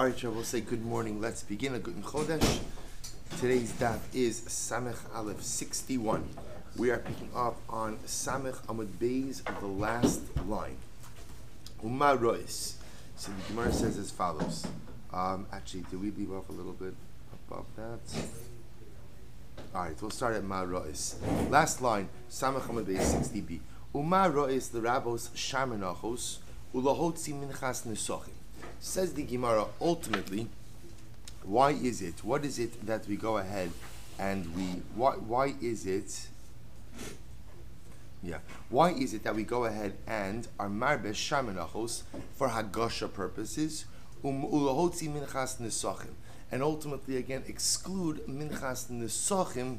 Alright, we'll say good morning. Let's begin a good Chodesh. Today's daf is Samech Aleph 61. We are picking up on Samech Amud Beis, the last line. Uma Rois. So the Gemara says as follows. Actually, did we leave off a little bit above that? Alright, we'll start at Ma Rois. Last line, Samech Amud Beis 60b. Uma Rois the Rabbos Shar Menachos Ulahotzi Minchas Nesochim. Says the Gemara, ultimately, why is it? What is it that we go ahead and why is it? Yeah. Why is it that we go ahead and are marbe shar menachos for hagasha purposes, ulahotzi minchas nesochim, and ultimately again exclude minchas nesochim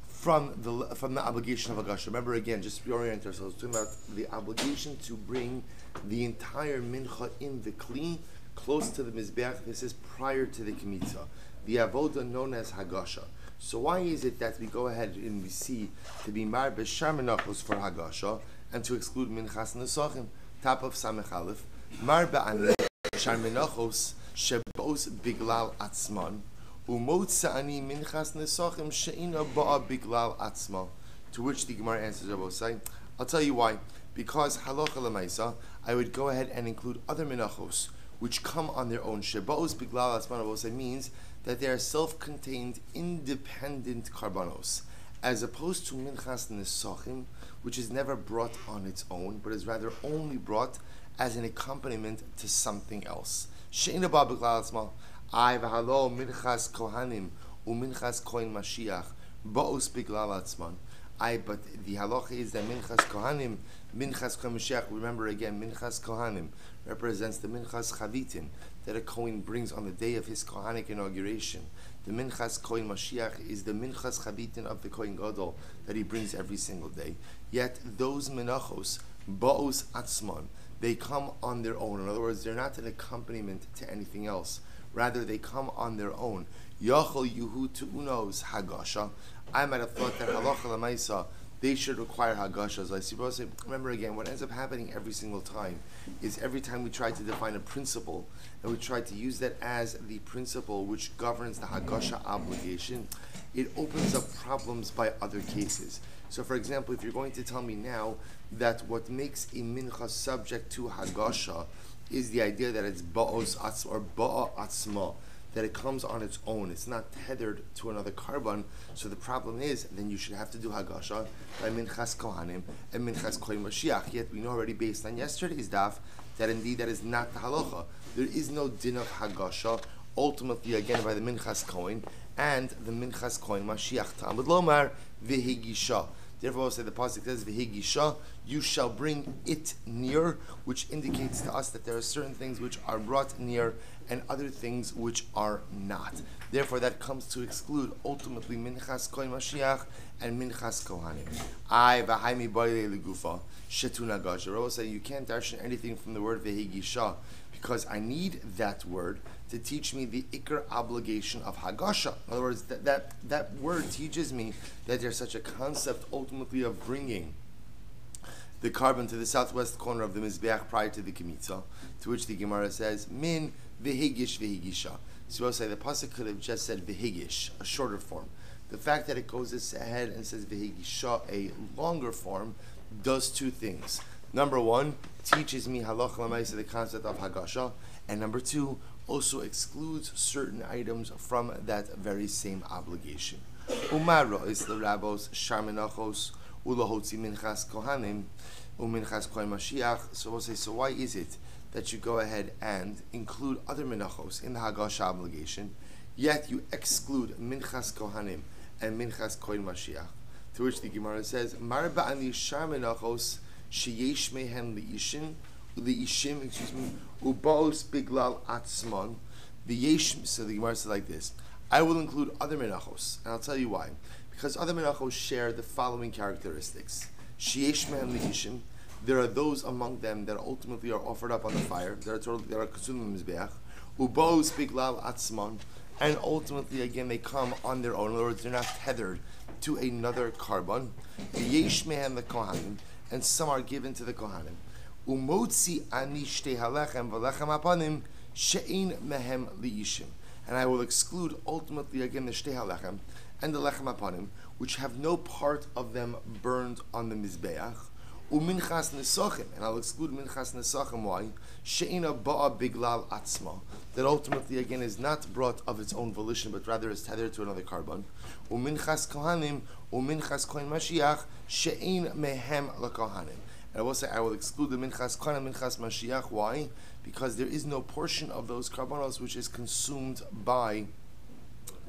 from the obligation of hagasha. Remember again, just to reorient ourselves, talking about the obligation to bring the entire mincha in the kli close to the mizbeach. This is prior to the kmitza, the avoda known as hagasha. So why is it that we go ahead and we see to be mar b'shar menachos for hagasha and to exclude minchas nesachim? Top of Samech Aleph, mar b'ani shar menachos shebos biglal atzman umotzani minchas nesachim she'ina ba'a biglal atzma. To which the Gemara answers, Rabbi saying, I'll tell you why. Because halacha l'maisa, I would go ahead and include other menachos which come on their own. Shebos biglal atzman means that they are self-contained, independent karbanos, as opposed to minchas nesachim, which is never brought on its own, but is rather only brought as an accompaniment to something else. She'ina ba biglal atzma, ay v'halo minchas kohanim u'minchas kohen mashiach ba'os biglal atzman. But the halacha is that minchas kohanim, minchas kohen mashiach. Remember again, minchas kohanim represents the minchas chavitin that a kohen brings on the day of his kohanic inauguration. The minchas kohen mashiach is the minchas chavitin of the kohen gadol that he brings every single day. Yet those menachos ba'os atzman, they come on their own. In other words, they're not an accompaniment to anything else. Rather, they come on their own. Yachol yuhu tu'unos hagasha. I might have thought that halacha l'maisa they should require hagasha. So I see. Remember again, what ends up happening every single time is every time we try to define a principle and we try to use that as the principle which governs the hagasha obligation, it opens up problems by other cases. So, for example, if you're going to tell me now that what makes a mincha subject to hagasha is the idea that it's ba'os atzma or ba'a atzma, that it comes on its own, it's not tethered to another carbon. So the problem is, then you should have to do hagasha by minchas kohanim and minchas kohen mashiach. Yet we know already based on yesterday's daf that indeed that is not the halacha. There is no din of hagasha, ultimately again by the minchas kohen and the minchas kohen mashiach. Talmud lomar v'higisha. Therefore, we'll say the pasuk says v'higisha, you shall bring it near, which indicates to us that there are certain things which are brought near and other things which are not. Therefore, that comes to exclude ultimately minchas kohen mashiach and minchas kohanim. I v'haimi b'alei legufa shetuna gasha. We'll say you can't darshan anything from the word v'higisha because I need that word to teach me the ikar obligation of hagasha. In other words, that word teaches me that there's such a concept ultimately of bringing the carbon to the southwest corner of the mizbeach prior to the kmitza, to which the Gemara says, min v'higish v'higisha. So we'll say the pasuk could have just said v'higish, a shorter form. The fact that it goes ahead and says v'higisha, a longer form, does two things. Number one, teaches me halacha l'maisa, the concept of hagasha, and number two, also excludes certain items from that very same obligation. Umaro is the rabbos shar menachos ulahotzi minchas kohanim uminchas kohen mashiach. So we'll say, so why is it that you go ahead and include other menachos in the hagasha obligation, yet you exclude minchas kohanim and minchas kohen mashiach? To which the Gemara says, mar ba'ani shar menachos sheyesh mehen li'ishim, ubaos biglal atzman. The yesh. So the Gemara says like this: I will include other menachos, and I'll tell you why. Because other menachos share the following characteristics: sheyesh mehen li'ishim. There are those among them that ultimately are offered up on the fire. That are consumed in the mizbeach. Ubaos biglal atzman, and ultimately again they come on their own. In other words, they're not tethered to another carbon. The yesh mehen the kohanim, and some are given to the kohanim. Umotzi ani shtei halechem v'lechem apanim she'ein mehem liishim. And I will exclude ultimately again the shtei halechem and the lechem apanim, which have no part of them burned on the mizbeach. Uminchas nesachim, and I'll exclude minchas nesachim. Why? She'ina ba'a biglal atzma, that ultimately again is not brought of its own volition, but rather is tethered to another carbon. Uminchas kohanim, uminchas kohen mashiach, she'in mehem lakohanim. And I will say I will exclude the minchas kohanim, minchas mashiach. Why? Because there is no portion of those carbonos which is consumed by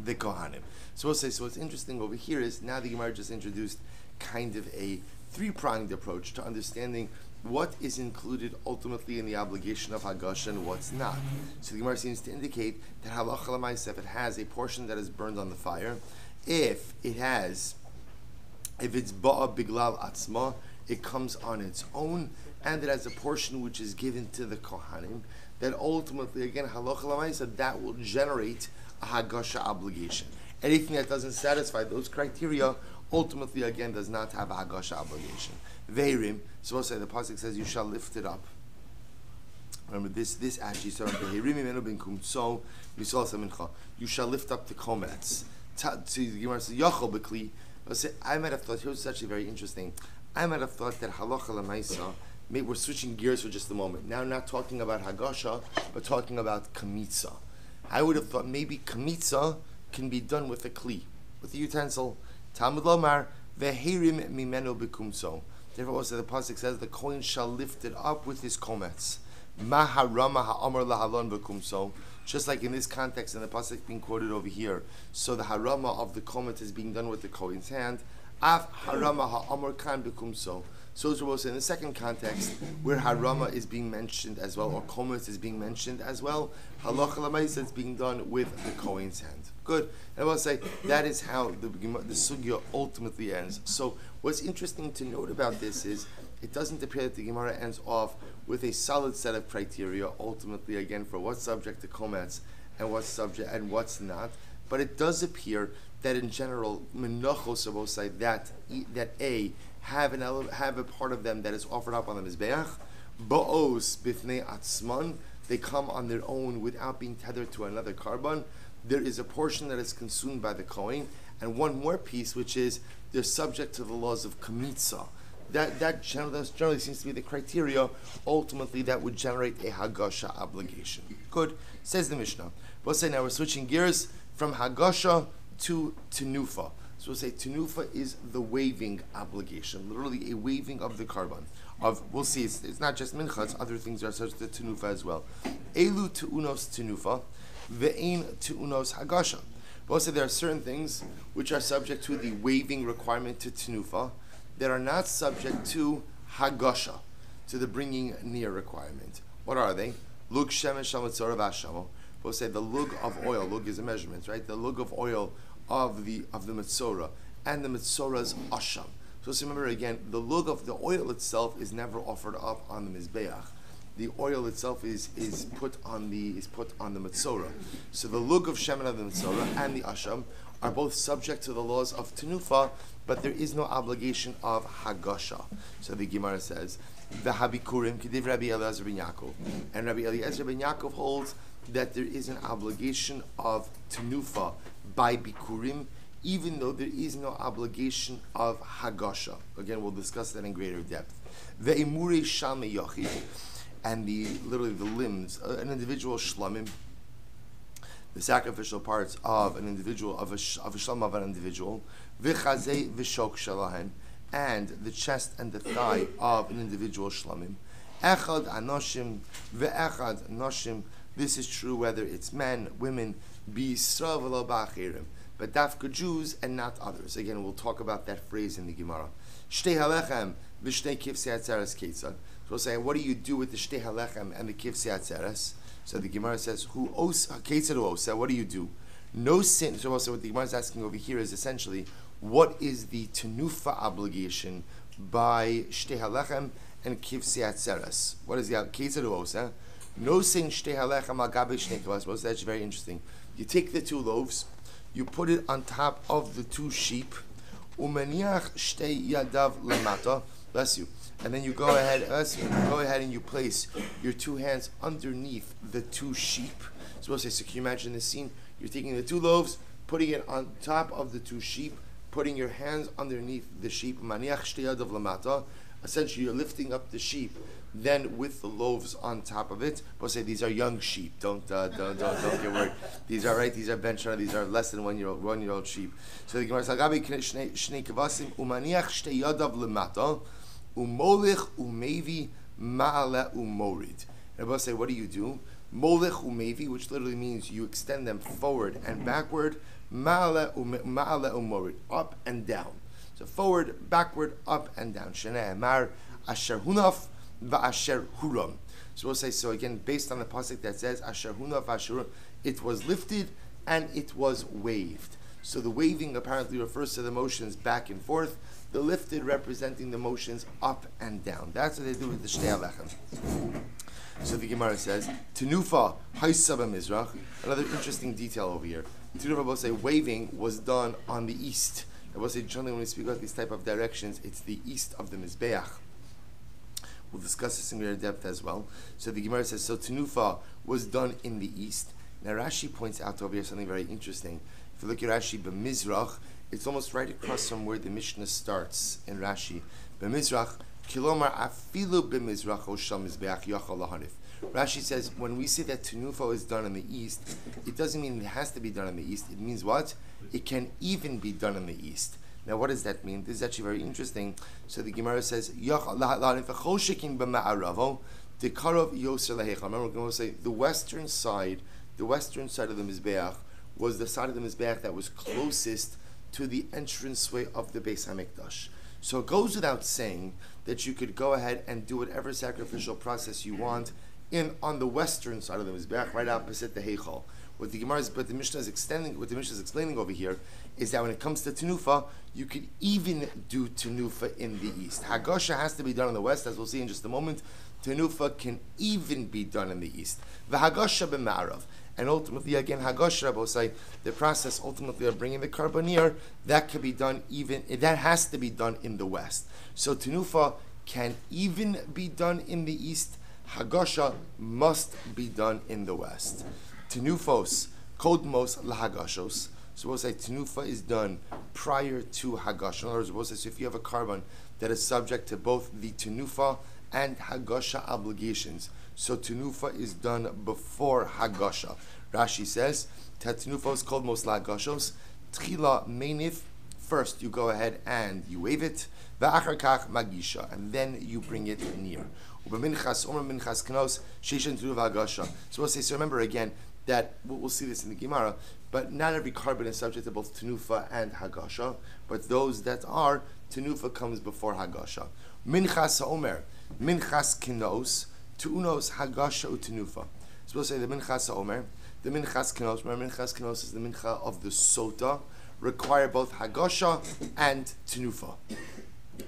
the kohanim. So we'll say, so what's interesting over here is now the Gemara just introduced kind of a three-pronged approach to understanding what is included ultimately in the obligation of Hagasha and what's not. So the Gemara seems to indicate that halacha l'maaseh, if it has a portion that is burned on the fire, if it's ba'a biglal atzma, it comes on its own, and it has a portion which is given to the kohanim, that ultimately, again, halacha l'maaseh, that will generate a Hagasha obligation. Anything that doesn't satisfy those criteria ultimately, again, does not have a Hagasha obligation. Veirim, so we'll say the pasuk says, "You shall lift it up." Remember this actually started Veirim imenu ben kumtso misal samincha. You shall lift up the komets. To the Gemara says, "Yachol bekli." I might have thought, here's actually very interesting. I might have thought that halacha l'maisa. Maybe we're switching gears for just a moment. Now, not talking about Hagasha, but talking about kamitza. I would have thought maybe kamitza can be done with a kli, with a utensil. Talmud Lomar, vehirim mimenu bekumso. Therefore, also the pasuk says the kohen shall lift it up with his komets. Maharama ha'amar lahalon bekumso. Just like in this context, in the pasuk being quoted over here, so the harama of the komet is being done with the kohen's hand. Af harama ha'amar kan bekumso. So it's also in the second context, where harama is being mentioned as well, or komet is being mentioned as well, halacha l'maaseh is being done with the kohen's hand. Good. And I will say that is how the sugya ultimately ends. So what's interesting to note about this is it doesn't appear that the Gemara ends off with a solid set of criteria ultimately again for what's subject to komets and what's subject and what's not. But it does appear that in general, Menachos will say that have a part of them that is offered up on the mizbeach. Ba'os bifnei atzman, they come on their own without being tethered to another carbon. There is a portion that is consumed by the kohen, and one more piece which is they're subject to the laws of kamitza. That generally seems to be the criteria ultimately that would generate a Hagasha obligation. Good, says the Mishnah. We'll say now we're switching gears from Hagasha to Tenufa. So we'll say Tenufa is the waving obligation, literally a waving of the carbon. We'll see, it's not just mincha, it's other things are such to Tenufa as well. Elu Tu'unos Tenufa, Ve'ein Tu'unos Hagasha. We'll say there are certain things which are subject to the waving requirement to Tenufa that are not subject to Hagasha, to the bringing near requirement. What are they? Lug shemesh shamatzora v'ashamo. We'll say the lug of oil. Lug is a measurement, right? The lug of oil of the metzora and the metzora's asham. So remember again, the lug of the oil itself is never offered up on the mizbeach. The oil itself is put on the metzora. So the lug of shemen of the metzora and the asham are both subject to the laws of tenufa, but there is no obligation of hagasha. So the Gemara says, "V'habikurim k'div Rabbi Eliezer ben Yaakov," and Rabbi Eliezer ben Yaakov holds that there is an obligation of tenufa by bikurim, even though there is no obligation of hagasha. Again, we'll discuss that in greater depth. Ve'imurei shalmei yochid, and literally the limbs, an individual shlamim, the sacrificial parts of an individual, of a shlam of an individual, v'chazei v'shok shalahen, and the chest and the thigh of an individual shlamim. Echad anoshim ve'echad noshim. This is true whether it's men, women, b'Yisrael v'lo ba'achirim, but dafka Jews and not others. Again, we'll talk about that phrase in the Gemara. Shtei halechem v'shtei kivsei atzeres ketzad. So we'll say, what do you do with the shtei halechem and the kivsei atzeres? So the Gemara says, "Who ketzad hu osa? What do you do? No sin." So also, what the Gemara is asking over here is essentially, what is the tenufa obligation by shtei halechem and kivsei atzeres? What is the ketzad hu osa? No sin shtei halechem al gabe shnei kavas. Well, that's very interesting. You take the two loaves, you put it on top of the two sheep, umeniach shtei yadav lemata, Bless you. And then you go ahead, and you place your two hands underneath the two sheep. So we'll say, so can you imagine this scene? You're taking the two loaves, putting it on top of the two sheep, putting your hands underneath the sheep. Maniach shtei yadav lamata. Essentially, you're lifting up the sheep, then with the loaves on top of it. We'll say these are young sheep. Don't get worried. These are right. These are benchana. These are less than 1 year old sheep. So the Gemara says, "Gabi shnei kevasim umaniach shtei yadav lamata umolich umevi ma'ale umorid." And we'll say, what do you do? Molich umevi, which literally means you extend them forward and backward. Ma'ale umorid, up and down. So forward, backward, up and down. Shenei amar asher hunaf va'asher huram. So we'll say, so again, based on the pasuk that says asher hunaf va'asher huram, it was lifted and it was waved. So the waving apparently refers to the motions back and forth. The lifted representing the motions up and down. That's what they do with the shtei alechem. So the Gemara says, Tenufa haisaba mizrach. Another interesting detail over here. Tenufa will say waving was done on the east. I will say generally when we speak about these type of directions, it's the east of the Mizbeach. We'll discuss this in greater depth as well. So the Gemara says, so Tenufa was done in the east. Now Rashi points out over here something very interesting. If you look at Rashi, b'mizrach, it's almost right across from where the Mishnah starts in Rashi. B'mizrach, kilomar afilu b'mizrach osham mizbeach yachal lahanif. Rashi says, when we say that Tenufa is done in the east, it doesn't mean it has to be done in the east. It means what? It can even be done in the east. Now, what does that mean? This is actually very interesting. So the Gemara says, remember, we're going to say the western side of the Mizbeach was the side of the Mizbeach that was closest to the entranceway of the Beis HaMikdash. So it goes without saying that you could go ahead and do whatever sacrificial process you want on the western side of the Mizbeach, right opposite the Heichal. What the Mishnah is explaining over here is that when it comes to Tenufa, you could even do Tenufa in the east. Hagosha has to be done in the west, as we'll see in just a moment. Tenufa can even be done in the east. V'Hagosha b'Ma'arav. And ultimately, again, Hagosha, will say the process ultimately of bringing the carbonir, that can be done that has to be done in the west. So Tenufa can even be done in the east. Hagosha must be done in the west. Tenufos, kodmos lahagashos. So we'll say Tenufa is done prior to Hagosha. In other words, we'll say, so if you have a carbon that is subject to both the Tenufa and Hagosha obligations, so Tenufa is done before Hagosha. Rashi says, Tenufos kodmos lahagashos, tchila menif. First, you go ahead and you wave it, va'achar kach magisha, and then you bring it near. So we'll say, so remember again, that we'll see this in the Gemara, but not every carbon is subject to both Tenufa and Hagasha, but those that are, Tenufa comes before Hagasha. Minchas ha'omer, Minchas kinos, Tu'unos Hagasha u'Tenufa. So we'll say the Minchas ha'omer, the Minchas kinos, remember Minchas kinos is the Mincha of the Sota, require both Hagasha and Tenufa.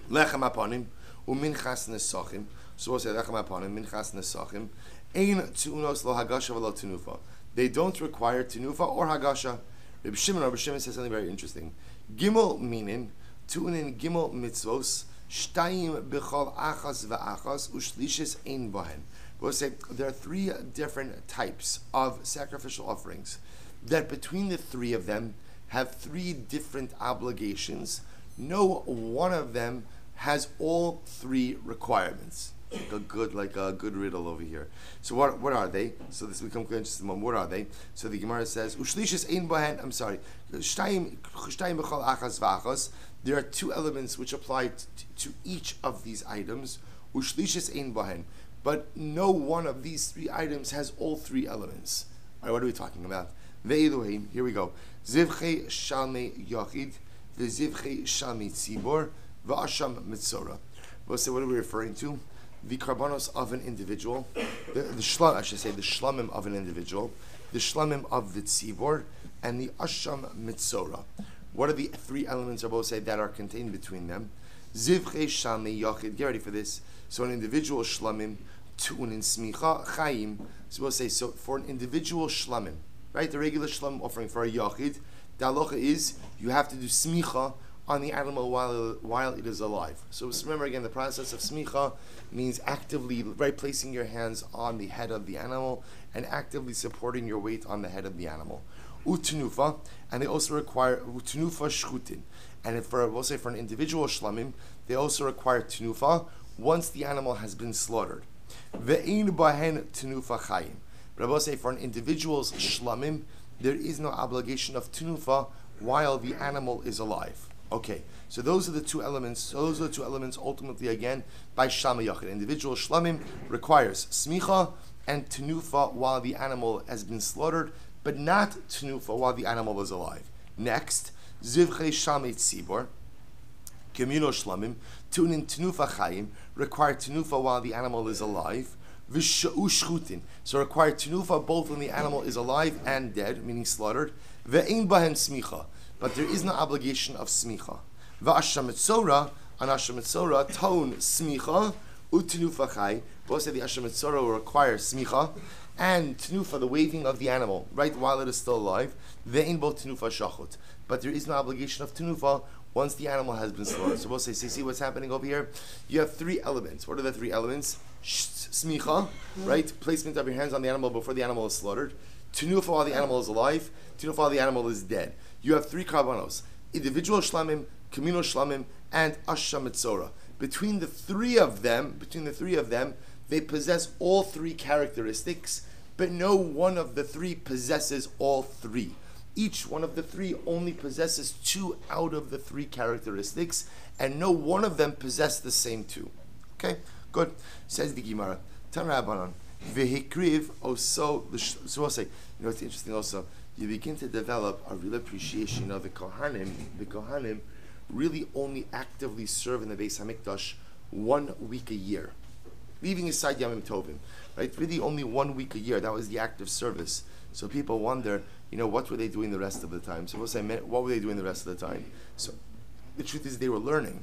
Lechem aponim, u'Minchas nesachim. So we'll say Lechem aponim, Minchas nesachim. Ein Tu'unos lo Hagasha v'lo Tenufa. They don't require Tenufa or Hagasha. Rabbi Shimon says something very interesting. Gimel meaning, Tu'unin Gimel mitzvos, Shtayim b'chol achas v'achas, u'shlishes ein bohen. We'll say there are three different types of sacrificial offerings that between the three of them have three different obligations. No one of them has all three requirements. Like a good riddle over here. So what are they? So this will become clear in just a moment. What are they? So the Gemara says, Ushlishis ein bohen. I'm sorry. Shtayim b'chol achas v'achas. There are two elements which apply to each of these items. Ushlishis ein bohen. But no one of these three items has all three elements. All right, what are we talking about? Ve'elohim. Here we go. Zivchei shalmei yachid, v'zivchei shalmei tzibor, v'asham mitzora. We'll say, what are we referring to? The karbanos of an individual, the shlamim of an individual, the shlamim of the tzibor, and the asham mitzora. What are the three elements, I will say, that are contained between them? Zivchei shalmei yachid. Get ready for this. So an individual shlamim, tu'unin smicha chayim. So we'll say, so for an individual shlamim, right, the regular shlamim offering for a yachid, the halacha is you have to do smicha on the animal while it is alive. So just remember again, the process of smicha means actively placing your hands on the head of the animal and actively supporting your weight on the head of the animal. Utenufa, and they also require utenufa shchutin. And we'll say for an individual shlamim, they also require tenufa once the animal has been slaughtered. Ve'ein bahen tenufa chayim. But I will say for an individual's shlamim, there is no obligation of tenufa while the animal is alive. Okay, so those are the two elements. So those are the two elements ultimately again by Shama Yachid. Individual shlamim requires smicha and tenufa while the animal has been slaughtered, but not tenufa while the animal is alive. Next, zivchei shamei tzibor, communal shlamim, tunin tenufa chayim, require tenufa while the animal is alive. V'sha'u shchutin, so require tenufa both when the animal is alive and dead, meaning slaughtered. Ve'ein bahen smicha, but there is no obligation of smicha. V'asham etzora, on asham etzora, tone smicha, utenufa chay. Both say the asham etzora will require smicha and tenufa, the waving of the animal, right while it is still alive. Ve'ein bo tenufa shachot, but there is no obligation of tenufa once the animal has been slaughtered. So we'll say, see what's happening over here? You have three elements. What are the three elements? Smicha, right? Placement of your hands on the animal before the animal is slaughtered. Tenufa while the animal is alive. Tenufa while the animal is dead. You have three karbanos: individual shlamim, communal shlamim, and asham etzora. Between the three of them, they possess all three characteristics, but no one of the three possesses all three. Each one of the three only possesses two out of the three characteristics, and no one of them possess the same two. Okay, good. Says the Gemara, Tan Rabbanon, vehikriv also. So we'll say, it's interesting also. You begin to develop a real appreciation of the Kohanim. The Kohanim really only actively serve in the Beis Hamikdash 1 week a year, leaving aside Yamim Tovim, right? Really only 1 week a year. That was the active service. So people wonder, what were they doing the rest of the time? So we'll say, what were they doing the rest of the time? So the truth is they were learning.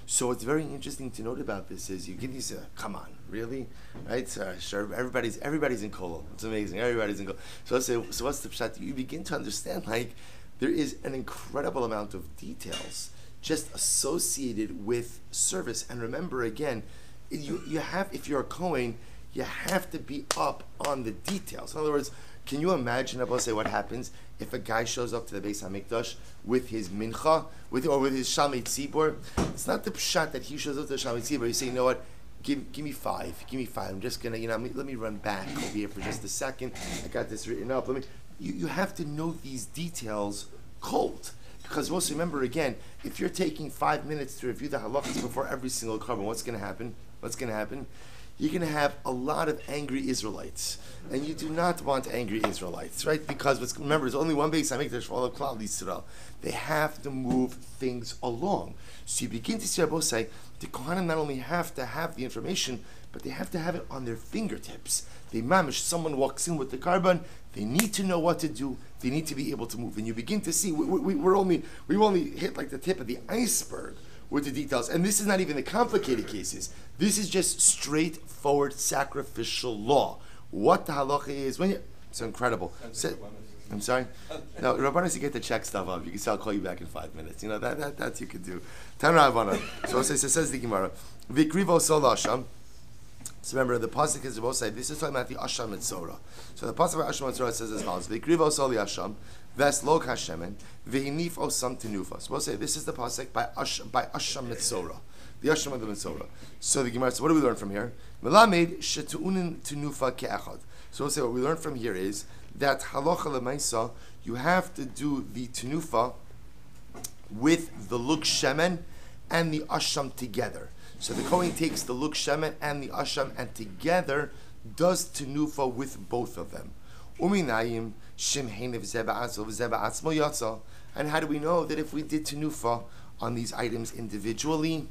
So what's very interesting to note about this is you give these, come on, really? Right? Sure, everybody's in Kolol. It's amazing. Everybody's in Kolol. So let's say, so what's the pshat? You begin to understand, there is an incredible amount of details just associated with service. And remember again, you have, if you're a Kohen, you have to be up on the details. In other words, can you imagine, I will say, what happens if a guy shows up to the Beis HaMikdash with his mincha, with his shamei tzibor? It's not the pshat that he shows up to the shamei tzibor. You say, you know what? Give me five. I'm just gonna, let me run back over here for just a second. I got this written up. You have to know these details cold. Because also remember again, if you're taking 5 minutes to review the halachas before every single carbon, what's going to happen? You're going to have a lot of angry Israelites. And you do not want angry Israelites, right? Because remember, there's only one Beis HaMikdash for all of Klal Yisrael. They have to move things along. So you begin to see Rabbi say, the Kohanim not only have to have the information, but they have to have it on their fingertips. They mamish, someone walks in with the carbon, they need to know what to do, they need to be able to move. And you begin to see, we've only hit like the tip of the iceberg with the details. And this is not even the complicated cases. This is just straightforward sacrificial law. What the halacha is, it's incredible. I'm sorry? No, Rabbanan, you get to check stuff up. You can say, I'll call you back in 5 minutes. That you could do. Tan Rabbanan. So it says the Gemara, Vikrivo Sol Asham. So remember, the pasuk is both side. This is talking about the Asham Etzora. So the pasuk about Asham Etzora says as follows: Vikrivo Sol Asham, Ves Log Hashemen, Vehinif Osam Tenufas. We'll say this is the pasuk by Asham Etzora, the Asham of the Etzora. So the Gemara says, what do we learn from here? Melamed Shetuunin Tenufa Ke'achad. So we'll say what we learn from here is that halacha lemaisa, you have to do the tenufa with the lug shemen and the asham together. So the Kohen takes the lug shemen and the asham and together does tenufa with both of them. Uminayim shimhenev zeba'atzol v'zeba'atzmo yatza. And how do we know that if we did tenufa on these items individually,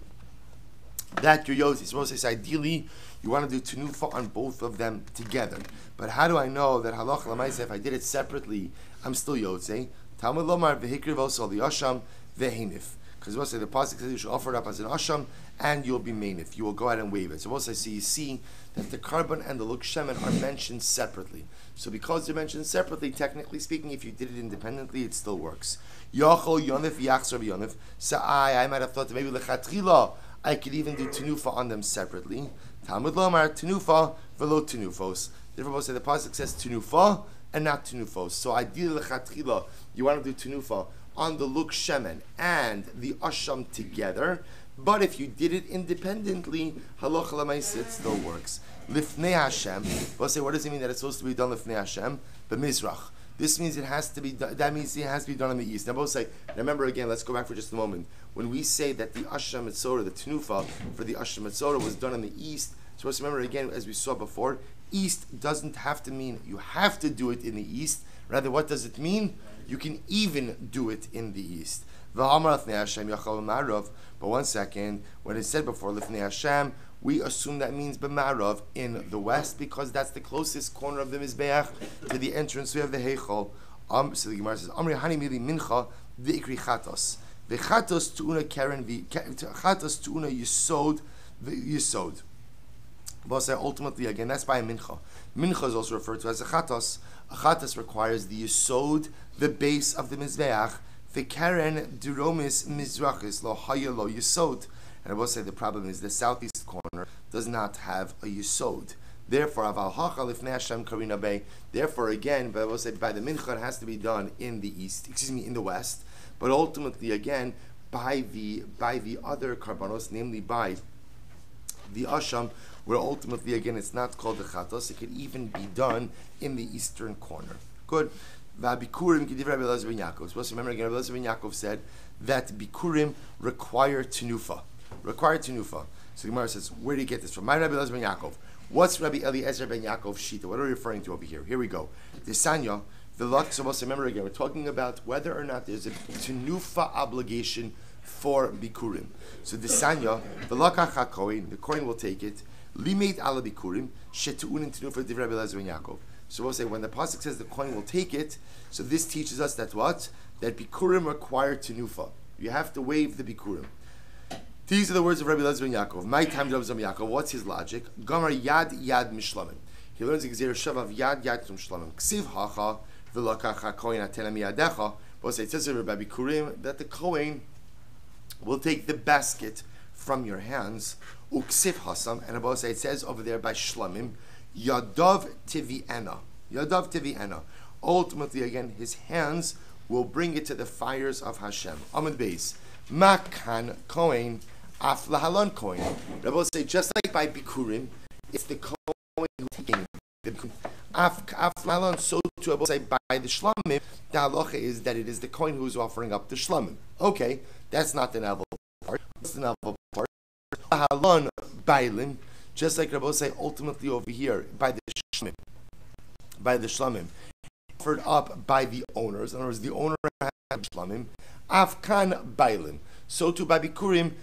that you're yosi? Supposed to say ideally you want to do tenufa on both of them together. But how do I know that halacha l'maisa, if I did it separately, I'm still yotze? Talmud lomar v'hikriv also liyasham ve'hinif. Because we'll say the pasuk says you should offer it up as an asham, and you'll be mainif. You will go ahead and wave it. So we'll say, so you see that the carbon and the luk shemen are mentioned separately. So because they're mentioned separately, technically speaking, if you did it independently, it still works. Yachol yonif yachzor yonif. So I might have thought that maybe lechatchila I could even do tenufa on them separately. Talmud lomar tenufa velo tenufos. Therefore, we'll say the pasuk says tenufa and not tenufos. So ideally lechatchila you want to do tenufa on the luk shemen and the asham together. But if you did it independently, halacha l'maaseh, it still works. Lifnei Hashem. We'll say, what does it mean that it's supposed to be done lifnei Hashem? B'mizrach. This means it has to be. That means it has to be done in the east. Now, both say. Remember again. Let's go back for just a moment. When we say that the asham mitzvah, the tenufa for the asham mitzvah was done in the east, so let's remember again, as we saw before, east doesn't have to mean you have to do it in the east. Rather, what does it mean? You can even do it in the east. But one second, when it said before Lifnei Hashem, we assume that means b'marav in the west because that's the closest corner of the mizbeach to the entrance way of the heichal. So the Gemara says, "Amri hani mili mincha v'ikri chatos v'chatos tuuna karen v'chatos tuuna yisod v'yisod." But say ultimately again, that's by a mincha. Mincha is also referred to as a chatos. A chatos requires the yisod, the base of the mizbeach. The Karen Duromis Mizrachis Lo Haya Lo Yisod. And I will say the problem is the southeast corner does not have a Yisod. Therefore, Aval Hacha Lifnei Hashem Karina Bay. Therefore, again, but I will say by the mincha it has to be done in the east. In the west. But ultimately, again, by the other karbanos, namely by the asham, where ultimately again it's not called the chatos. It could even be done in the eastern corner. Good. Bikurim Kediv Rabbi Elazar ben Yaakov. Supposed to remember again, Rabbi Elazar ben Yaakov said that Bikurim require tenufa. So the Gemara says, where do you get this from? My Rabbi Elazar ben Yaakov. What's Rabbi Eliezer ben Yaakov's shita? What are we referring to over here? Here we go. The Sanya, the Lak. Supposed to remember again, we're talking about whether or not there's a tenufa obligation for Bikurim. So the Sanya, the Lakach HaKohen, the Kohen will take it. Limeid ala Bikurim, shetu'unin tenufa div Rabbi Elazar ben Yaakov. So we'll say when the pasuk says the coin will take it, so this teaches us that what? That bikurim require tenufa. You have to wave the bikurim. These are the words of Rabbi Elazar ben Yaakov. My time Rabbi Elazar ben Yaakov. What's his logic? Gamar yad mishlamim. He learns the gzeir shav of yad from shlamim. Ksiv hacha v'lakach hakoyin atena miyadecha. We'll say it says over by bikurim that the kohen will take the basket from your hands. Uksiv hasam, and above say it says over there by shlamim. Yadav tivi'ena. Ultimately, again, his hands will bring it to the fires of Hashem. Amud Beis. Makan Kohen, Af Lahalon Kohen. Rabbi say, just like by Bikurim, it's the Kohen who's taking the Bikurim. Af Lahalon, so too, Rabbi say, by the Shlamim, the halacha is that it is the Kohen who is offering up the Shlamim. Okay, that's not the novel part. What's the novel part? Lahalon Bailim. Just like Rabbi say, ultimately over here, by the shlamim, offered up by the owners. In other words, the owner has shlamim. Afkan bailim. So too by bikurim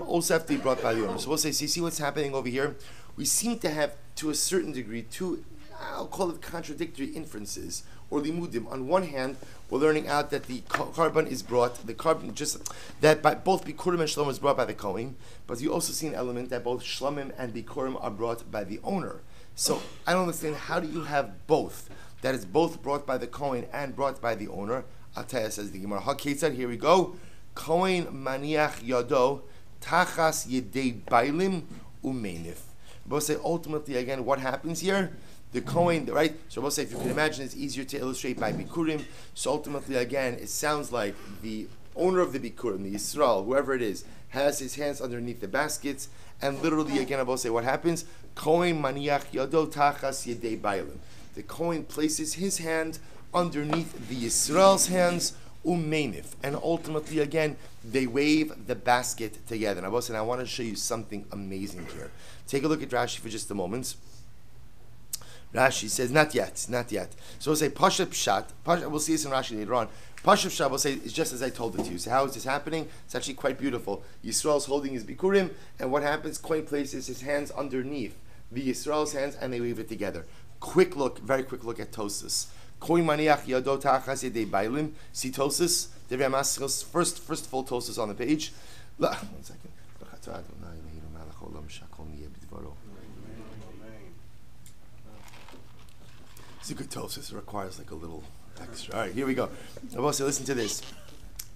also have to be brought by the owner. So we'll say, so you see what's happening over here? We seem to have, to a certain degree, two, I'll call it contradictory inferences, or limudim. On one hand, we're learning out that the carbon is brought, that by both Bikurim and Shlomim is brought by the Kohen, but you also see an element that both Shlomim and Bikurim are brought by the owner. So I don't understand, how do you have both? That is both brought by the Kohen and brought by the owner. Ataya says the Gemara. HaKetzad, here we go. Kohen maniach yado tachas yedei bailim umenif. Both say ultimately again, what happens here? The Kohen, right? So we'll say, if you can imagine, it's easier to illustrate by Bikurim. So ultimately, again, it sounds like the owner of the Bikurim, the Yisrael, whoever it is, has his hands underneath the baskets, and literally, again, I will say, what happens? Kohen maniach yado tachas yedei bailim. The Kohen places his hand underneath the Yisrael's hands, umenif, and ultimately, again, they wave the basket together. And I will say, I want to show you something amazing here. Take a look at Rashi for just a moment. Rashi says, not yet. So we'll say, Pasha Pshat. We'll see this in Rashi later on. Pasha Pshat, we'll say, it's just as I told it to you. So how is this happening? It's actually quite beautiful. Yisrael's holding his Bikurim, and what happens? Kohen places his hands underneath the Yisrael's hands, and they wave it together. Very quick look at Tosas. Kohen maniach yado tachas yedei bailim. See Tosas? Divrei Maschos, first full Tosfos on the page. One second. It's a good Tosfos. It requires like a little extra. All right, here we go. I will say, listen to this.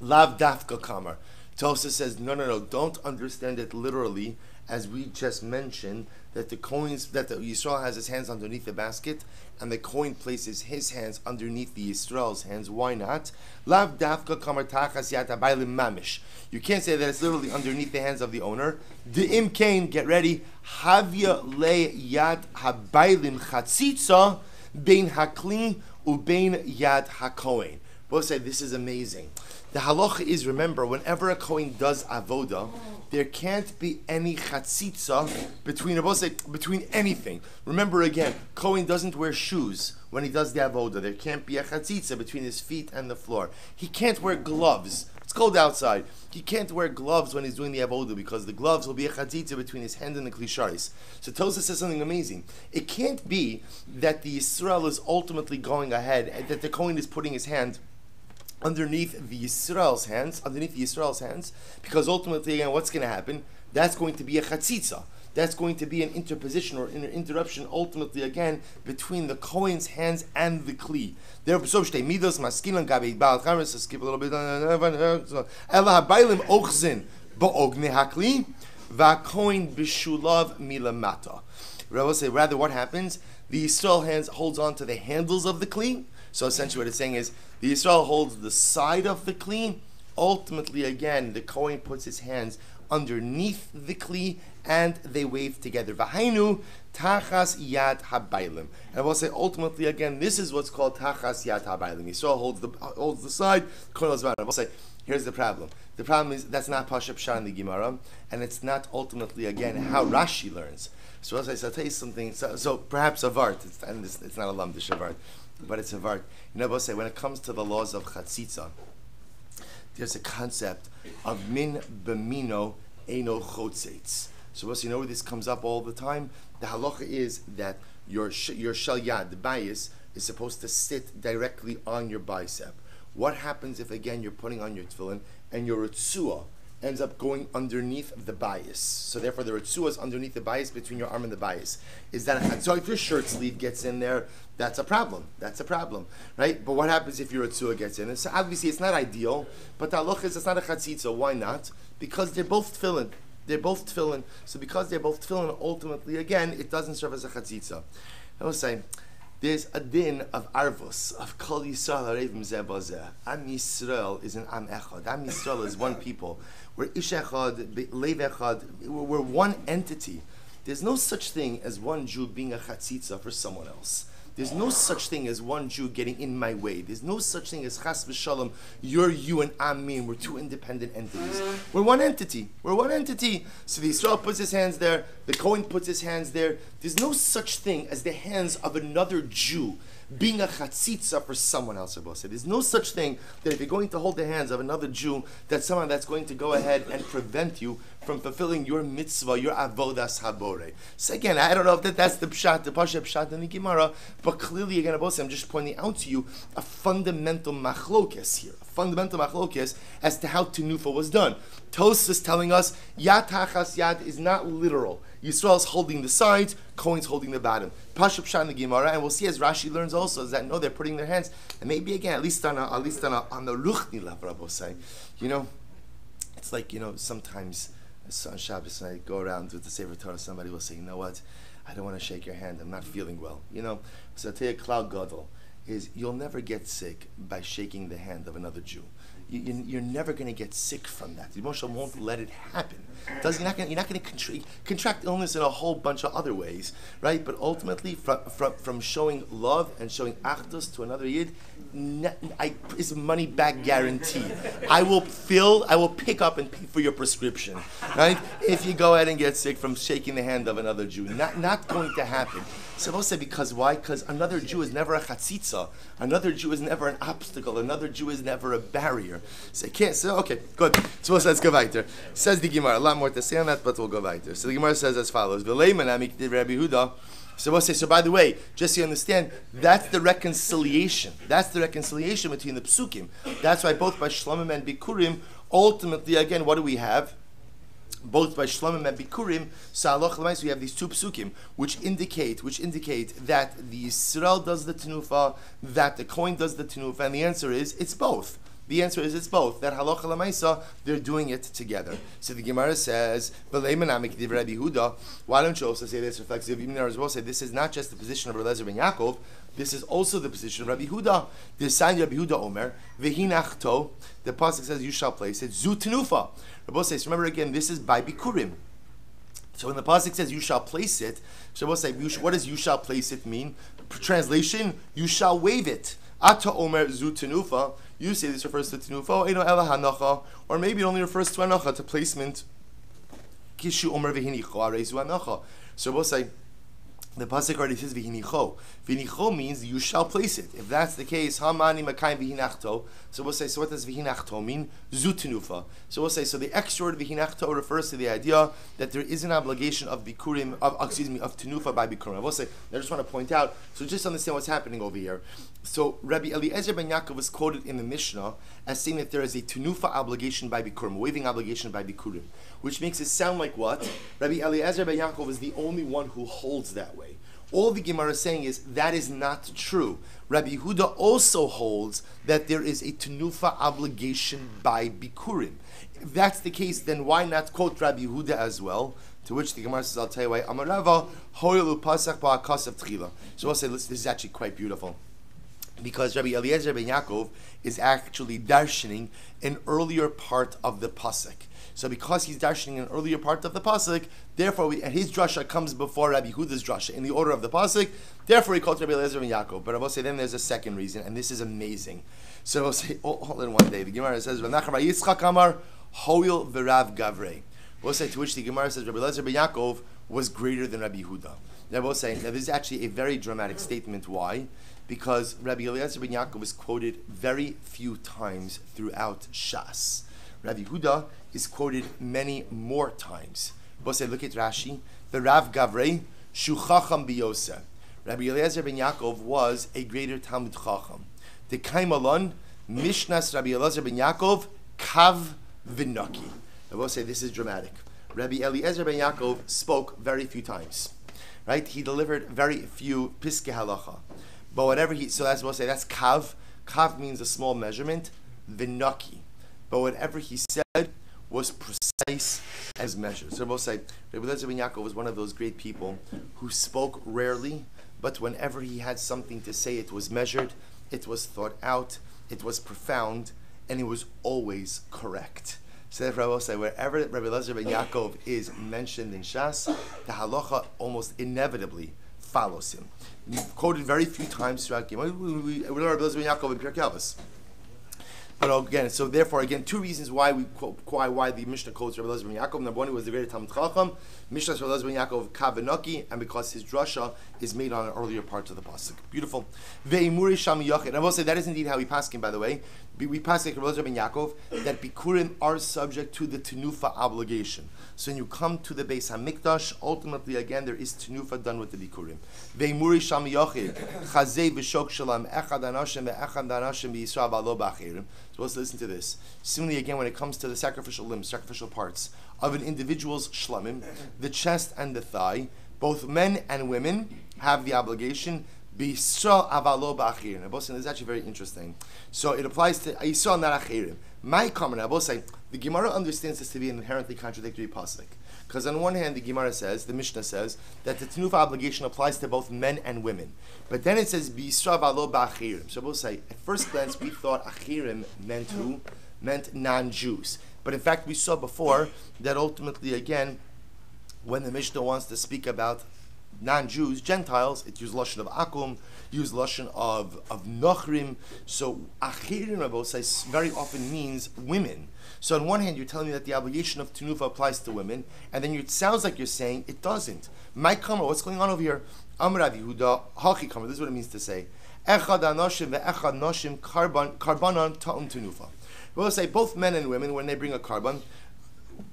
Lav dafka kamar. Tosfos says, no, don't understand it literally, as we just mentioned, that the Yisrael has his hands underneath the basket, and the Kohen places his hands underneath the Yisrael's hands. Why not? Lav dafka kamar tachas yad habaylim mamish. You can't say that it's literally underneath the hands of the owner. De'im kain, get ready. Havya le yad habaylim chatzitza bein hakli ubein yad hakohen. Both say this is amazing. The halacha is, remember, whenever a Kohen does avoda, there can't be any chatzitza between anything. Remember again, Kohen doesn't wear shoes when he does the avoda. There can't be a chatzitza between his feet and the floor. He can't wear gloves. It's cold outside. He can't wear gloves when he's doing the avoda because the gloves will be a chatzitza between his hand and the klisharis. So Tosfos says something amazing. It can't be that the Yisrael is ultimately going ahead, that the Kohen is putting his hand underneath the Yisrael's hands, because ultimately, again, what's going to happen? That's going to be a chatzitza. That's going to be an interposition or an interruption, ultimately, again, between the Kohen's hands and the Kli. Therefore, skip a little bit. Ela habaylim ochzin ba'ogne hakli va'kohen b'shulav milamata. Rabbi say, rather, what happens? The Yisrael hands holds on to the handles of the Kli. So essentially what it's saying is, the Yisrael holds the side of the Kli. Ultimately, again, the Kohen puts his hands underneath the Kli, and they wave together. V'hainu tachas yad habaylim. And I will say, ultimately, again, this is what's called tachas yad habaylim. Yisrael holds the side, Kohen holds the bottom. I will say, here's the problem. The problem is that's not Pasha Pshat in the Gemara, and it's not ultimately, again, how Rashi learns. So as I said, I'll tell you something. So perhaps a vart. It's not a lamdish a vart, but it's a vart. You know, I will say, when it comes to the laws of chatzitza, there's a concept of min b'mino eno chotzetz. So you know where this comes up all the time? The halacha is that your shel yad, the bias, is supposed to sit directly on your bicep. What happens if, again, you're putting on your tefillin and your ritzua ends up going underneath the bias? So therefore the ritzua is underneath the bias, between your arm and the bias. Is that so if your shirt sleeve gets in there, that's a problem. That's a problem, right? But what happens if your ritzua gets in? So obviously it's not ideal, but the halacha is it's not a chatzitza. Why not? Because they're both tefillin. They're both tefillin. So because they're both tefillin, ultimately, again, it doesn't serve as a chatzitza. I will say, there's a din of arvus, of kol Yisrael harevim zeh bazeh. Am Yisrael is an am echad. Am Yisrael is one people. We're ish echad, lev echad. We're one entity. There's no such thing as one Jew being a chatzitza for someone else. There's no such thing as one Jew getting in my way. There's no such thing as chas v'shalom, you're you and I'm me, and we're two independent entities. We're one entity. We're one entity. So the Yisrael puts his hands there, the Kohen puts his hands there. There's no such thing as the hands of another Jew being a chatzitza for someone else. There's no such thing that if you're going to hold the hands of another Jew, that's someone that's going to go ahead and prevent you from fulfilling your mitzvah, your avodas habore. So again, I don't know if that's the pshat, the pasha pshat in the Gemara, but clearly, again, I'm just pointing out to you a fundamental machlokes here, a fundamental machlokes as to how tenufa was done. Tosfos is telling us yad tachas yad is not literal. Yisrael's holding the sides, Kohen's holding the bottom. Pasha pshat in the Gemara, and we'll see as Rashi learns also is that no, they're putting their hands, and maybe again, at least on the ruchni level, Rabbi say, you know, it's like, you know, sometimes on Shabbos and I go around with the Sefer Torah, somebody will say, you know what, I don't want to shake your hand, I'm not feeling well, you know. So I'll tell you, Klal Gadol is you'll never get sick by shaking the hand of another Jew. You're never going to get sick from that. Moshe won't let it happen. You're not going to contract illness in a whole bunch of other ways, right? But ultimately, from showing love and showing achdus to another yid, is a money back guarantee. I will pick up and pay for your prescription, right? If you go ahead and get sick from shaking the hand of another Jew, not going to happen. So I'll say, because why? Because another Jew is never a chatzitza. Another Jew is never an obstacle. Another Jew is never a barrier. So can't. So okay, good. So let's go weiter. Says the Gemara. A lot more to say on that, but we'll go weiter. So the Gemara says as follows: V'leiman amik div Rabbi Huda So we'll say, so by the way, just so you understand, that's the reconciliation. That's the reconciliation between the psukim. That's why both by Shlomim and Bikurim, ultimately, again, what do we have? Both by Shlomim and Bikurim, we have these two psukim, which indicate that the Yisrael does the tenufa, that the Kohen does the tenufa, and the answer is, it's both. The answer is it's both. That halacha lemaisa, they're doing it together. So the Gemara says, Rabbi Yehuda. Why don't you also say this reflexive? Even there as well say this is not just the position of Rabbi Eliezer ben Yaakov. This is also the position of Rabbi Yehuda. The sign Rabbi Yehuda Omer vehinachto. The pasuk says you shall place it zu tenufa. Rabbi says remember again this is by bikurim. So when the pasuk says you shall place it, Rabbi say what does you shall place it mean? Translation: you shall wave it. Ata Omer zu tenufa. You say this refers to tenufa, or maybe it only refers to anacha, to placement. Kishu Omer v'hinicho arezu anacha. So we'll say the pasuk already says v'hinicho. V'hinicho means you shall place it. If that's the case, hamani makayim v'hinachto. So we'll say, so what does v'hinachto mean? Zu tenufa. So we'll say, so the extra word v'hinachto refers to the idea that there is an obligation of bikurim, of tenufa by bikurim. I will say, I just want to point out, so just understand what's happening over here. So Rabbi Eliezer ben Yaakov was quoted in the Mishnah as saying that there is a tenufa obligation by bikurim, a waving obligation by bikurim, which makes it sound like what? Rabbi Eliezer ben Yaakov is the only one who holds that way. All the Gemara is saying is that is not true. Rabbi Yehuda also holds that there is a tenufa obligation by bikurim. If that's the case, then why not quote Rabbi Yehuda as well? To which the Gemara says, I'll tell you why. Amarava hoilu pasach ba'akasav tchila. So I'll say, listen, this is actually quite beautiful. Because Rabbi Eliezer ben Yaakov is actually darshaning an earlier part of the pasuk. So because he's darshaning an earlier part of the pasuk, therefore and his drasha comes before Rabbi Yehuda's drasha in the order of the pasuk. Therefore he calls Rabbi Eliezer ben Yaakov. But I will say then there's a second reason, and this is amazing. So I'll say all in one day. The Gemara says, Yitzchak Amar Hoil v'Rav Gavrei. We'll say to which the Gemara says Rabbi Eliezer ben Yaakov was greater than Rabbi Yehuda. Now we'll say this is actually a very dramatic statement. Why? Because Rabbi Eliezer ben Yaakov is quoted very few times throughout Shas. Rabbi Yehuda is quoted many more times. We'll say, look at Rashi. The Rav Gavrei Shuchacham biyoseh. Rabbi Eliezer ben Yaakov was a greater Talmud Chacham. The Kaimalon Mishnas Rabbi Eliezer ben Yaakov Kav V'Naki. I will say this is dramatic. Rabbi Eliezer ben Yaakov spoke very few times. Right? He delivered very few piskei halacha. But whatever so that's what we'll say, that's kav. Kav means a small measurement, v'naki. But whatever he said was precise as measured. So we'll say, Rabbi Eliezer ben Yaakov was one of those great people who spoke rarely, but whenever he had something to say, it was measured, it was thought out, it was profound, and it was always correct. So therefore I will say, wherever Rabbi Eliezer ben Yaakov is mentioned in Shas, the halacha almost inevitably follows him. We've quoted very few times throughout Gemara. We learn Rabbi Eliezer ben Yaakov in Pirkei Avos. But again, so therefore, again, two reasons why why the Mishnah quotes Rabbi Eliezer ben Yaakov. Number one, he was the greater Talmud Chacham. Mishnah Rabbi Eliezer ben Yaakov Kavanaki, and because his drasha is made on an earlier part of the pasuk. Beautiful. Ve'imuri sham yachid. And I will say that is indeed how we paskin. By the way, we paskin Rabbi Eliezer ben Yaakov that bikurim are subject to the tenufa obligation. So when you come to the Beis Hamikdash, ultimately again there is tenufa done with the bikurim. Ve'imuri sham yachid chazei v'shok shalam echad anashim ve'echad anashim b'Yisrael b'alo b'achirim. So let's listen to this. Similarly, again, when it comes to the sacrificial limbs, sacrificial parts of an individual's shlamim, the chest and the thigh, both men and women have the obligation. B'Yisrael avalo b'achirim. This is actually very interesting. So it applies to Yisrael not achirim. My comment, I will say, the Gemara understands this to be an inherently contradictory pasuk. Because on one hand, the Gemara says, the Mishnah says, that the tenufa obligation applies to both men and women. But then it says, B'Yisrael v'alo b'achirim. So we'll say, at first glance, we thought achirim meant who? Meant non-Jews. But in fact, we saw before that ultimately, again, when the Mishnah wants to speak about non-Jews, Gentiles, it used lashon of akum, used lashon of nochrim. So achirim, I will say, very often means women. So on one hand, you're telling me that the obligation of tenufa applies to women, and then it sounds like you're saying it doesn't. My kamar, what's going on over here? Amar Rav Yehuda, hachi kamar. This is what it means to say. Echad anoshim ve'echad noshim karbanon ta'um tenufa. We'll say both men and women, when they bring a carbon,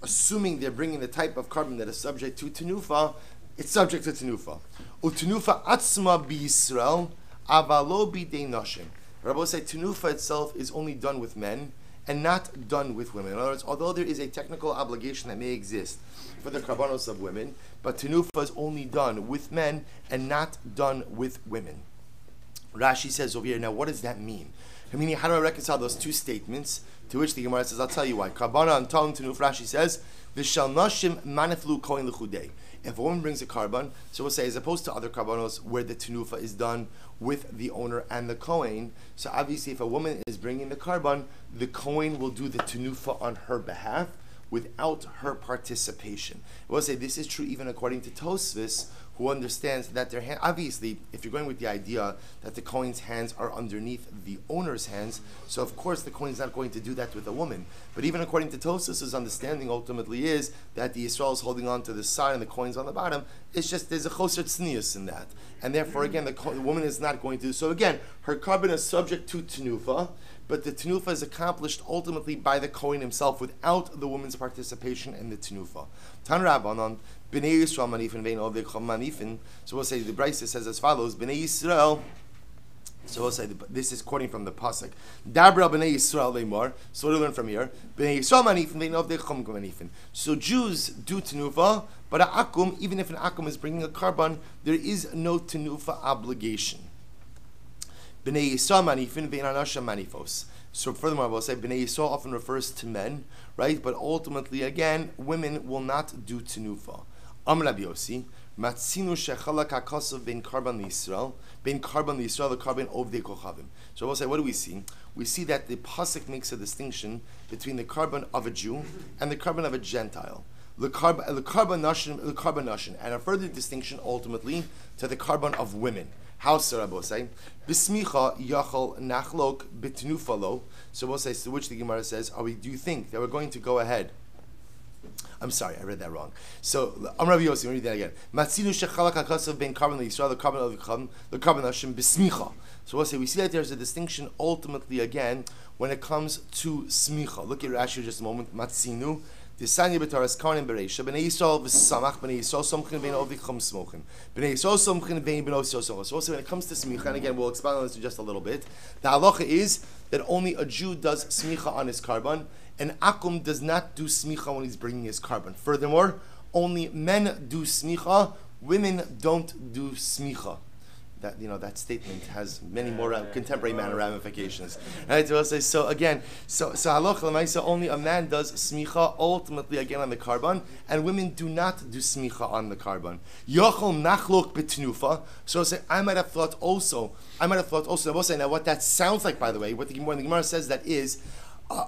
assuming they're bringing the type of carbon that is subject to tenufa, it's subject to tenufa. Utenufa atzma b'Yisrael, avalo b'dei nashim. Rabbi say tenufa itself is only done with men and not done with women. In other words, although there is a technical obligation that may exist for the karbanos of women, but tenufa is only done with men and not done with women. Rashi says over here, now what does that mean? Meaning, how do I reconcile those two statements? To which the Gemara says, I'll tell you why. Karbana and Tom Tenuf, Rashi says, V'shal nashim maniflu koin l'chudei. If a woman brings a karban, so we'll say, as opposed to other karbanos where the tenufa is done with the owner and the kohen, so obviously if a woman is bringing the karban, the kohen will do the tenufa on her behalf without her participation. We'll say this is true even according to Tosfos, who understands that their hand, obviously, if you're going with the idea that the Kohen's hands are underneath the owner's hands, so of course the Kohen's not going to do that with a woman. But even according to Tosfos' understanding ultimately is that the Yisrael is holding on to the side and the Kohen's on the bottom. It's just, there's a choser tznius in that. And therefore, again, the woman is not going to. So again, her carbon is subject to tenufa, but the tenufa is accomplished ultimately by the Kohen himself without the woman's participation in the tenufa. Tan Rabbanon, Bnei Yisrael manifin vein ovdei manifin. So we'll say the Brisa says as follows: Bnei Yisrael. So we'll say this is quoting from the pasuk. Dabra Bnei Yisrael leimar. So what do we learn from here? Bnei Yisrael manifin vein ovdei manifin. So Jews do tenufa, but a akum, even if an akum is bringing a karban, there is no tenufa obligation. Bnei Yisrael manifin vein anasha manifos. So furthermore, I will say Bnei Yisrael often refers to men, right? But ultimately, again, women will not do tenufa. Amr Rabbi Yossi, Matzinu shechalak hakosov ben karban l'Yisrael, the karban ovdei kochavim. So I will say, what do we see? We see that the pasuk makes a distinction between the karban of a Jew and the karban of a Gentile. The karban nashin, and a further distinction ultimately to the karban of women. How so, Rabbi say? Bismicha yachol nachlok bitnufalo. So we'll say, to which the Gemara says, do you think that we're going to go ahead? I'm sorry, I read that wrong. So, I'm Rabbi Yossi, read that again. Matzinu shechalak hakasav ben karban l'Yisrael, the karban of the karban nashim bismicha. So we'll say, we see that there's a distinction ultimately again when it comes to smicha. Look at Rashi just a moment. Matzinu. Disanya b'taras kanim bereisha b'nei Yisrael v'samach b'nei Yisrael somchin b'nei ovdicham smochin b'nei Yisrael somchin b'nei Yisrael somchin. So also when it comes to smicha, and again we'll expand on this in just a little bit, the halacha is that only a Jew does smicha on his karban, and akum does not do smicha when he's bringing his karban. Furthermore, only men do smicha, women don't do smicha. That statement has many more contemporary manner ramifications. Right? So again, so halacha l'maisa, only a man does smicha ultimately again on the karban, and women do not do smicha on the karban. Yochel nachlok b'tnufa. So say I might have thought also. I will say now what that sounds like. By the way, when the Gemara says that is.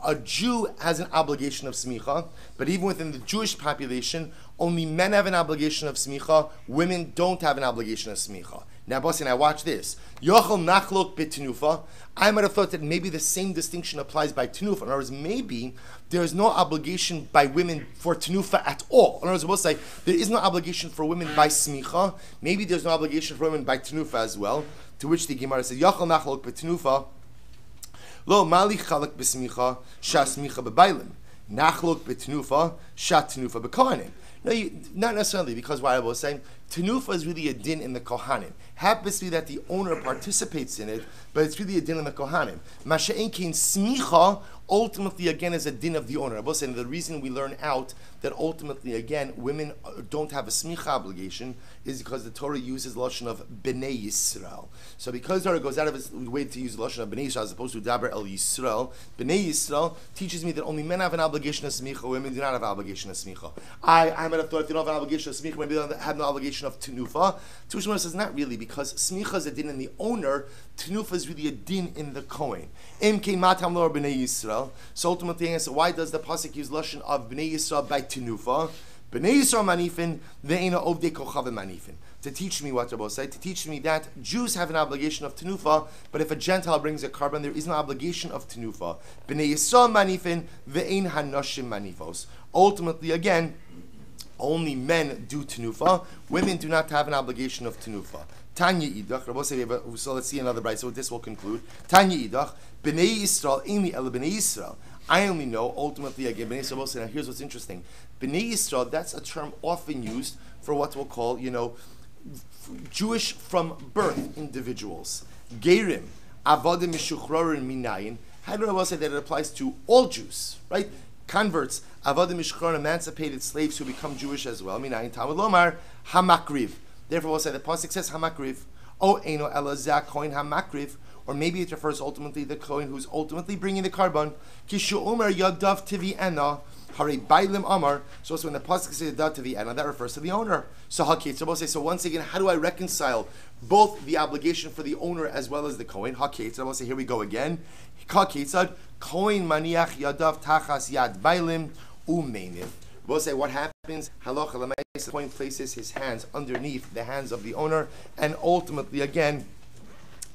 A Jew has an obligation of smicha, but even within the Jewish population, only men have an obligation of smicha, women don't have an obligation of smicha. Now, Bossi, now watch this. Yochel nachlok b'tenufa. I might have thought that maybe the same distinction applies by tenufa. In other words, maybe there is no obligation by women for tenufa at all. In other words, we'll say there is no obligation for women by smicha. Maybe there's no obligation for women by tenufa as well. To which the Gemara says, Yochel nachlok b'tenufa. Lo mali chalak b'smicha shasmicha b'bailim nachlok b'tenufa shat tenufa b'kohanim. No, not necessarily, because what I was saying, tenufa is really a din in the kohanim. Happens to be that the owner participates in it, but it's really a din in the kohanim. Masha'en kein smicha ultimately again is a din of the owner. I was saying the reason we learn out that ultimately again women don't have a smicha obligation is because the Torah uses lashon of Bnei Yisrael. So because the Torah goes out of its way to use lashon of Bnei Yisrael as opposed to Daber El Yisrael, Bnei Yisrael teaches me that only men have an obligation of smicha, women do not have an obligation of smicha. I might have thought if they don't have an obligation of smicha, maybe they don't have no obligation of tenufa. Tushma says not really, because smicha is a din in the owner, tenufa is really a din in the kohen. Im matam lo Bnei Yisrael. So ultimately, why does the pasuk use lashon of Bnei Yisrael by tenufa? Bnei Yisrael manifin ve'ena ovdei kochavim manifin. To teach me what Rabbi said, to teach me that Jews have an obligation of tenufa, but if a Gentile brings a karban, there is no obligation of tenufa. Bnei Yisrael manifin ve'en hanoshim manifos. Ultimately, again, only men do tenufa. Women do not have an obligation of tenufa. Tanya idach. Rabbi said, so let's see another bride. So this will conclude. Tanya idach. Bnei Yisrael, only el Bnei Yisrael. I only know, ultimately, again, Bnei Yisrael. Now, here's what's interesting. Bnei Yisrael, that's a term often used for what we'll call, Jewish from birth individuals. Gerim, Avodim Mishuchrorin Minayin. How do I say that it applies to all Jews, right? Converts, Avodim Mishuchrorin, emancipated slaves who become Jewish as well. Minayin, Talmud Lomar, Hamakriv. Therefore, we'll say the pasuk says Hamakriv. O Eino Elazah Kohen Hamakriv. Or maybe it refers ultimately to the Kohen who's ultimately bringing the carbon. Kishu Omer Yadav Tivi Ena. Hare Bailim Amar. So when the pasuk says Yadav Tivi Ena, that refers to the owner. So Hakit. So we'll say. So once again, how do I reconcile both the obligation for the owner as well as the Kohen? Hakit. So we'll say. Here we go again. Hakit. Kohen Maniach Yadav Tachas Yad Bailim Umeinim. We'll say what happens. Halacha Lamaisa. The Kohen places his hands underneath the hands of the owner, and ultimately again,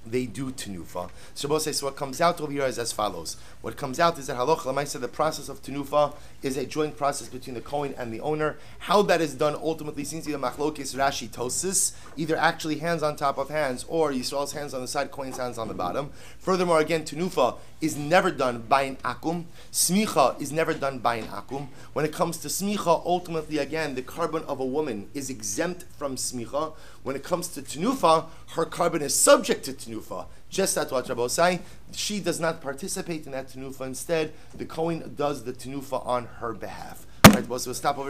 they do tenufa. So we'll say, so what comes out over here is as follows. What comes out is that halacha l'maisa, the process of tenufa is a joint process between the Kohen and the owner. How that is done ultimately seems to be a machlokes Rashi Tosis, either actually hands on top of hands, or Yisrael's hands on the side, Kohen's hands on the bottom. Furthermore, again, tenufa is never done by an akum. Smicha is never done by an akum. When it comes to smicha, ultimately, again, the carbon of a woman is exempt from smicha. When it comes to tenufa, her carbon is subject to tenufa. Just that's what Rabbi say. She does not participate in that tenufa. Instead, the Kohen does the tenufa on her behalf. All right, well, so we'll stop over.